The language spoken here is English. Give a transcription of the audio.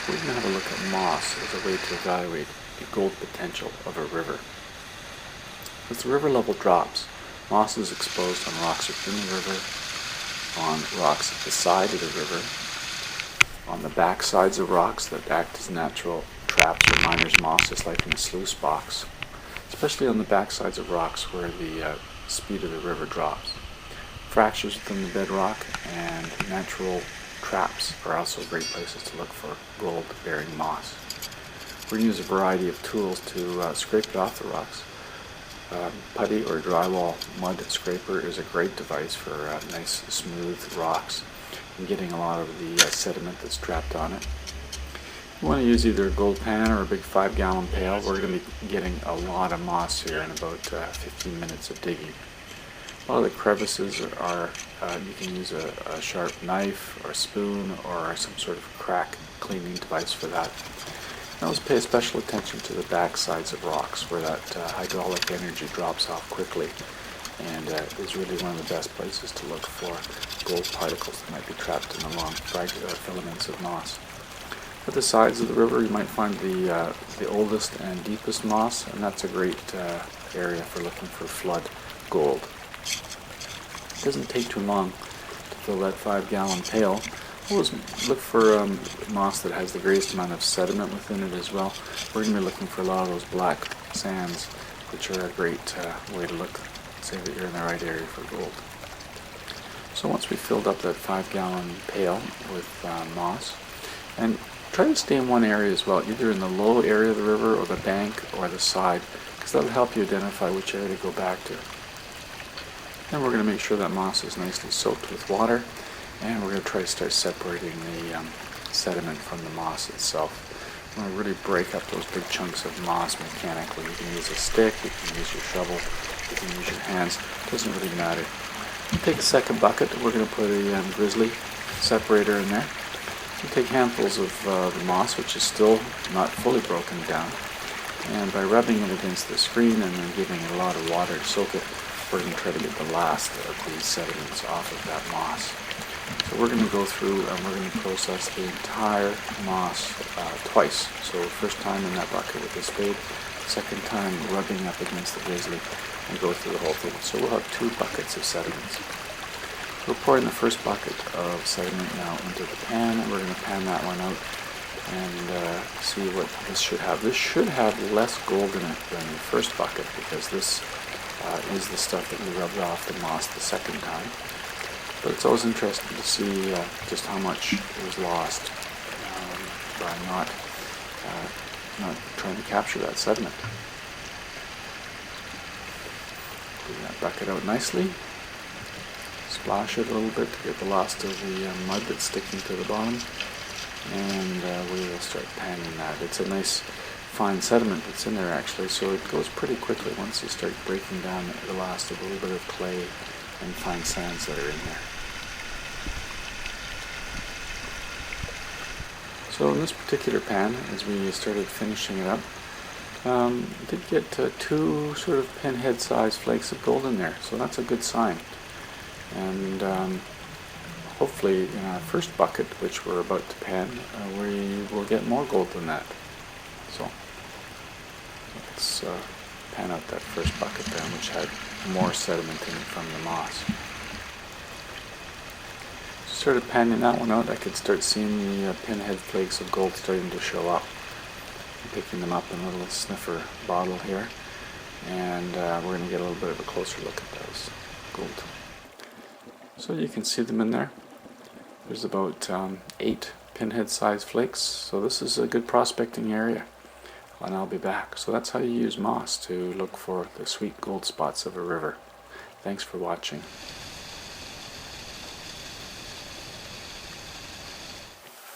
We're going to have a look at moss as a way to evaluate the gold potential of a river. As the river level drops, moss is exposed on rocks within the river, on rocks at the side of the river, on the back sides of rocks that act as natural traps or miner's moss, just like in a sluice box, especially on the back sides of rocks where the speed of the river drops. Fractures within the bedrock and natural traps are also great places to look for gold-bearing moss. We're going to use a variety of tools to scrape it off the rocks. Putty or drywall mud scraper is a great device for nice smooth rocks and getting a lot of the sediment that's trapped on it. You want to use either a gold pan or a big 5-gallon pail. We're going to be getting a lot of moss here in about 15 minutes of digging. A lot of the crevices are, you can use a sharp knife or a spoon or some sort of crack cleaning device for that. And always pay special attention to the back sides of rocks where that hydraulic energy drops off quickly and is really one of the best places to look for gold particles that might be trapped in the long filaments of moss. At the sides of the river you might find the oldest and deepest moss, and that's a great area for looking for flood gold. It doesn't take too long to fill that 5-gallon pail. Always look for moss that has the greatest amount of sediment within it as well. We're going to be looking for a lot of those black sands, which are a great way to look, say that you're in the right area for gold. So once we've filled up that 5-gallon pail with moss, and try to stay in one area as well, either in the low area of the river or the bank or the side, because that'll help you identify which area to go back to. Then we're going to make sure that moss is nicely soaked with water, and we're going to try to start separating the sediment from the moss itself. You want to really break up those big chunks of moss mechanically. You can use a stick, you can use your shovel, you can use your hands, it doesn't really matter. Take a second bucket, we're going to put a grizzly separator in there. You take handfuls of the moss, which is still not fully broken down, and by rubbing it against the screen and then giving it a lot of water to soak it, we're going to try to get the last of these sediments off of that moss. So we're going to go through and we're going to process the entire moss twice. So first time in that bucket with the spade, second time rubbing up against the grizzly, and go through the whole thing. So we'll have 2 buckets of sediments. We're pouring the first bucket of sediment now into the pan, and we're going to pan that one out and see what this should have. This should have less gold in it than the first bucket, because this is the stuff that we rubbed off the moss the second time. But it's always interesting to see just how much was lost by not trying to capture that sediment. Bring that bucket out nicely. Splash it a little bit to get the last of the mud that's sticking to the bottom, and we will start panning that. It's a nice fine sediment that's in there actually, so it goes pretty quickly once you start breaking down the last of a little bit of clay and fine sands that are in there. So in this particular pan, as we started finishing it up, did get 2 sort of pinhead sized flakes of gold in there, so that's a good sign. And hopefully in our first bucket, which we're about to pan, we will get more gold than that. So let's pan out that first bucket then, which had more sediment in it from the moss. Started panning that one out, I could start seeing the pinhead flakes of gold starting to show up. I'm picking them up in a little sniffer bottle here, and we're going to get a little bit of a closer look at those gold. So you can see them in there. There's about 8 pinhead-sized flakes, so this is a good prospecting area, and I'll be back. So that's how you use moss to look for the sweet gold spots of a river. Thanks for watching.